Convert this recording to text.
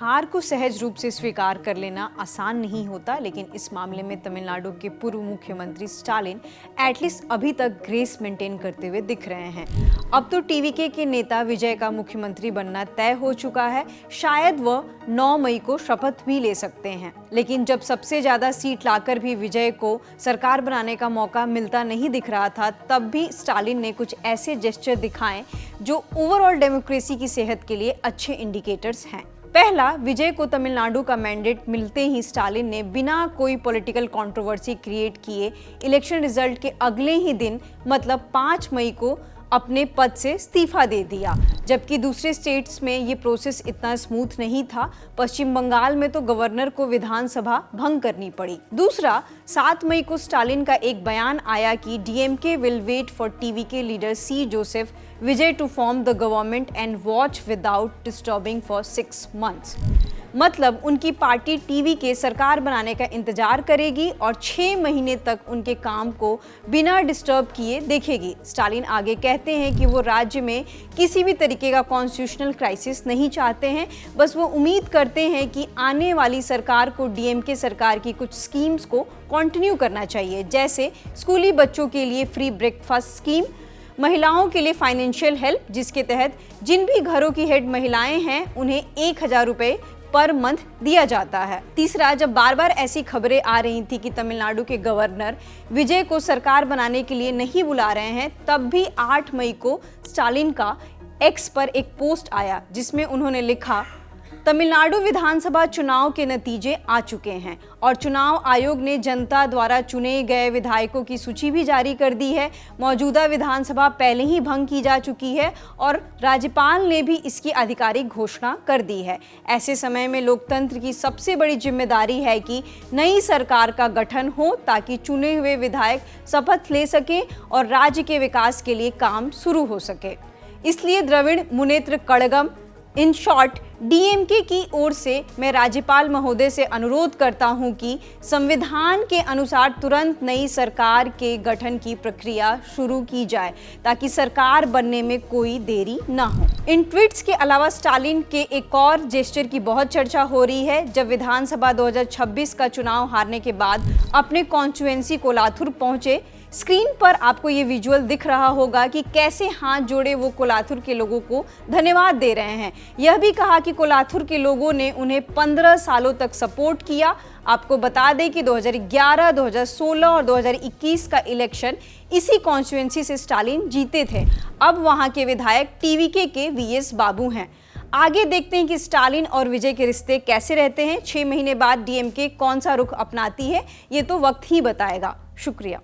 हार को सहज रूप से स्वीकार कर लेना आसान नहीं होता, लेकिन इस मामले में तमिलनाडु के पूर्व मुख्यमंत्री स्टालिन एटलीस्ट अभी तक ग्रेस मेंटेन करते हुए दिख रहे हैं। अब तो टीवीके के नेता विजय का मुख्यमंत्री बनना तय हो चुका है। शायद वह 9 मई को शपथ भी ले सकते हैं, लेकिन जब सबसे ज्यादा सीट लाकर भी विजय को सरकार बनाने का मौका मिलता नहीं दिख रहा था, तब भी स्टालिन ने कुछ ऐसे जेस्चर दिखाए जो ओवरऑल डेमोक्रेसी की सेहत के लिए अच्छे इंडिकेटर्स हैं। पहला, विजय को तमिलनाडु का मैंडेट मिलते ही स्टालिन ने बिना कोई पॉलिटिकल कंट्रोवर्सी क्रिएट किए इलेक्शन रिजल्ट के अगले ही दिन मतलब 5 मई को अपने पद से इस्तीफा दे दिया। जबकि दूसरे स्टेट्स में ये प्रोसेस इतना स्मूथ नहीं था। पश्चिम बंगाल में तो गवर्नर को विधानसभा भंग करनी पड़ी। दूसरा, 7 मई को स्टालिन का एक बयान आया कि DMK will wait for TVK leader C Joseph Vijay to form the government and watch without disturbing for 6 months। मतलब उनकी पार्टी टीवीके सरकार बनाने का इंतजार करेगी और 6 महीने तक उनके काम को बिना डिस्टर्ब किए देखेगी। स्टालिन आगे कहते हैं कि वो राज्य में किसी भी तरीके का कॉन्स्टिट्यूशनल क्राइसिस नहीं चाहते हैं, बस वो उम्मीद करते हैं कि आने वाली सरकार को डीएमके सरकार की कुछ स्कीम्स को कंटिन्यू करना चाहिए, जैसे स्कूली बच्चों के लिए फ्री ब्रेकफास्ट स्कीम, महिलाओं के लिए फाइनेंशियल हेल्प, जिसके तहत जिन भी घरों की हेड महिलाएं हैं उन्हें 1000 रुपए पर मंथ दिया जाता है। तीसरा, जब बार बार ऐसी खबरें आ रही थी कि तमिलनाडु के गवर्नर विजय को सरकार बनाने के लिए नहीं बुला रहे हैं, तब भी 8 मई को स्टालिन का एक्स पर एक पोस्ट आया जिसमें उन्होंने लिखा, तमिलनाडु विधानसभा चुनाव के नतीजे आ चुके हैं और चुनाव आयोग ने जनता द्वारा चुने गए विधायकों की सूची भी जारी कर दी है। मौजूदा विधानसभा पहले ही भंग की जा चुकी है और राज्यपाल ने भी इसकी आधिकारिक घोषणा कर दी है। ऐसे समय में लोकतंत्र की सबसे बड़ी जिम्मेदारी है कि नई सरकार का गठन हो ताकि चुने हुए विधायक शपथ ले सकें और राज्य के विकास के लिए काम शुरू हो सके। इसलिए Dravida Munnetra Kazhagam, in short DMK की ओर से मैं राज्यपाल महोदय से अनुरोध करता हूं कि संविधान के अनुसार तुरंत नई सरकार के गठन की प्रक्रिया शुरू की जाए ताकि सरकार बनने में कोई देरी ना हो। इन ट्वीट्स के अलावा स्टालिन के एक और जेस्चर की बहुत चर्चा हो रही है। जब विधानसभा 2026 का चुनाव हारने के बाद अपने कॉन्स्टिट्यूएंसी कोलाथुर पहुंचे, स्क्रीन पर आपको ये विजुअल दिख रहा होगा कि कैसे हाथ जोड़े वो कोलाथुर के लोगों को धन्यवाद दे रहे हैं। यह भी कहा कि कोलाथुर के लोगों ने उन्हें 15 सालों तक सपोर्ट किया। आपको बता दें कि 2011, 2016 और 2021 का इलेक्शन इसी कॉन्स्टिट्यूएंसी से स्टालिन जीते थे। अब वहां के विधायक टीवीके के वीएस बाबू हैं। आगे देखते हैं कि स्टालिन और विजय के रिश्ते कैसे रहते हैं। 6 महीने बाद डीएमके कौन सा रुख अपनाती है, ये तो वक्त ही बताएगा। शुक्रिया।